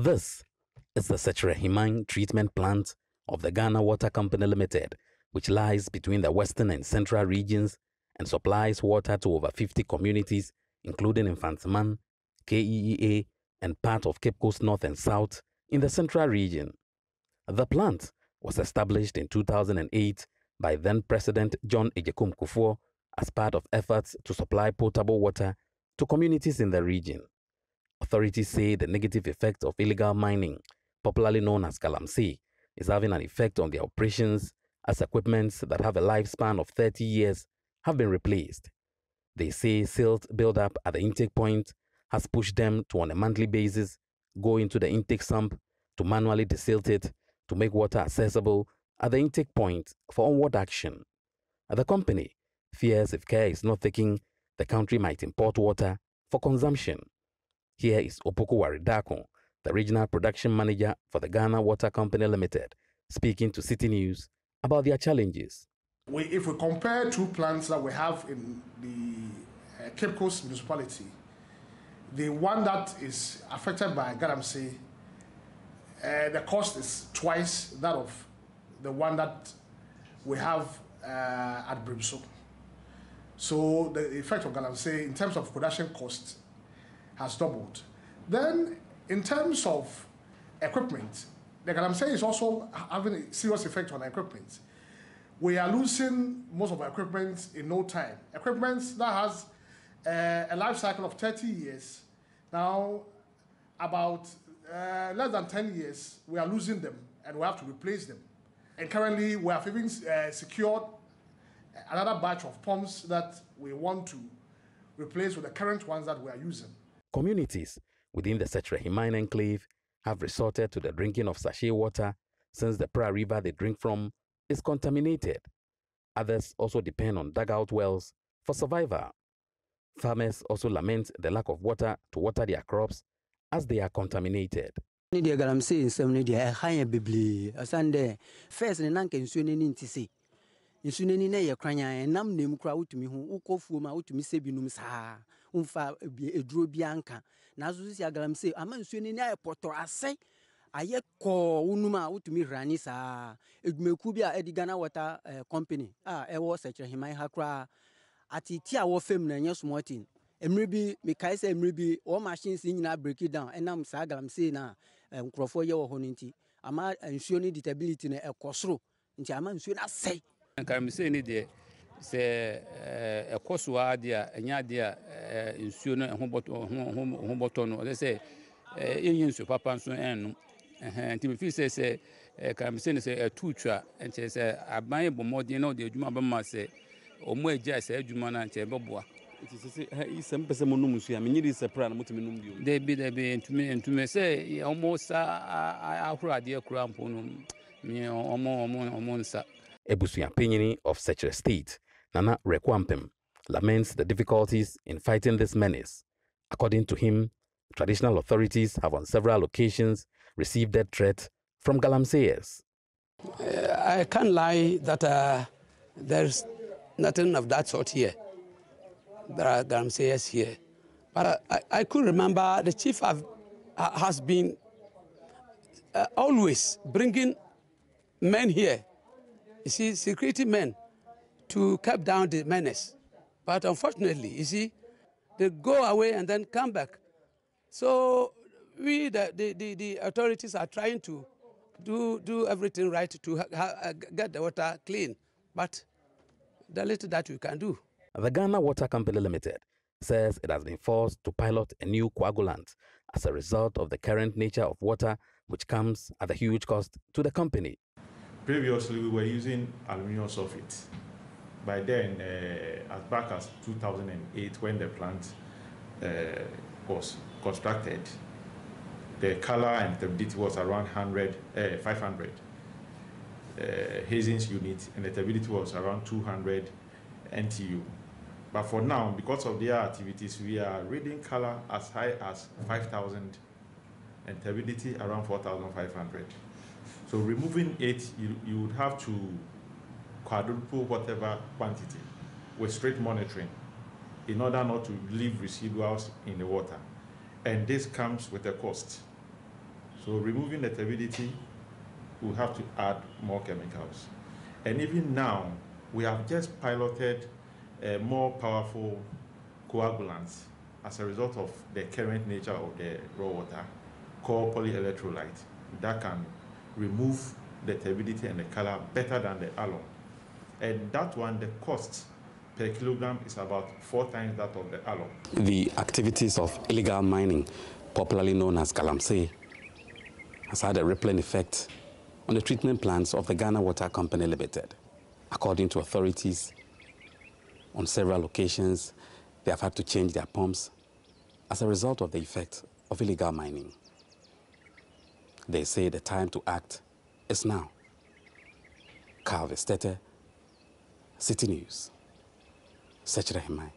This is the Sekyere Heman Treatment Plant of the Ghana Water Company Limited, which lies between the western and central regions and supplies water to over 50 communities, including Infantsiman, KEEA, and part of Cape Coast North and South in the central region. The plant was established in 2008 by then-President John Agyekum Kufuor as part of efforts to supply potable water to communities in the region. Authorities say the negative effect of illegal mining, popularly known as galamsey, is having an effect on their operations as equipments that have a lifespan of 30 years have been replaced. They say silt buildup at the intake point has pushed them to, on a monthly basis, go into the intake sump to manually desilt it to make water accessible at the intake point for onward action. The company fears if care is not taken, the country might import water for consumption. Here is Opoku Waridako, the regional production manager for the Ghana Water Company Limited, speaking to Citi News about their challenges. If we compare two plants that we have in the Cape Coast municipality, the one that is affected by galamsey, the cost is twice that of the one that we have at Brimso. So the effect of galamsey in terms of production cost has doubled. Then in terms of equipment, the galamsey is also having a serious effect on equipment. We are losing most of our equipment in no time. Equipment that has a life cycle of 30 years, now about less than 10 years, we are losing them and we have to replace them. And currently we have even secured another batch of pumps that we want to replace with the current ones that we are using. Communities within the Sekyere Heman enclave have resorted to the drinking of sachet water since the Pra River they drink from is contaminated. Others also depend on dugout wells for survival. Farmers also lament the lack of water to water their crops as they are contaminated. Nsuneni na ye kranya enam nem kura utumi hu ukofuo ma utumi sebinum saa umfa eduro bi anka na so si galamsey ama nsuneni aye poto ase aye ko unuma utumi rani saa edumeku bi a Ghana Water Company ewo Sekyere Heman ha kura atiti a wo fam na nye smotin emre bi me kai se emre bi o machines nyina break it down enam saa galamsey na nkrofo ye wo ho nti ama nsuoni ditability na ekosoro nti ama nsuoni asai. Galamsey ni de se ekosua dia enya dia nsuo no ho boto no le se yin nsuo papa nso ennu nti me fi se galamsey ni se etutwa nti se aban bomodin na de adwuma ba ma se omo agya se adwuma na nti beboa nti se isem pese monum nsuo ya menyiri se pra na mutumi num bio de bi ntumi se omo sa ahura de akura mpo no me omo nsa. Ebusuya Penyini of Sekyere State, Nana Rekwampem, laments the difficulties in fighting this menace. According to him, traditional authorities have on several occasions received death threats from galamseyers. I can't lie that there's nothing of that sort here. There are galamseyers here. But I could remember the chief has been always bringing men here. You see, security men to keep down the menace. But unfortunately, you see, they go away and then come back. So we, the authorities are trying to do everything right to get the water clean. But the little that we can do. The Ghana Water Company Limited says it has been forced to pilot a new coagulant as a result of the current nature of water, which comes at a huge cost to the company. Previously, we were using aluminum sulfate. By then, as back as 2008, when the plant was constructed, the color and turbidity was around 500 Hazens units, and the turbidity was around 200 NTU. But for now, because of their activities, we are reading color as high as 5,000 and turbidity around 4,500. So removing it, you would have to quadruple whatever quantity with strict monitoring in order not to leave residuals in the water. And this comes with a cost. So removing the turbidity, we have to add more chemicals. And even now, we have just piloted more powerful coagulants as a result of the current nature of the raw water, called polyelectrolyte, that can remove the turbidity and the color better than the alum. And that one, the cost per kilogram is about 4 times that of the alum. The activities of illegal mining, popularly known as galamsey, has had a rippling effect on the treatment plants of the Ghana Water Company Limited. According to authorities, on several occasions, they have had to change their pumps as a result of the effect of illegal mining. They say the time to act is now. Sekyere, Citi News, Sekyere Heman.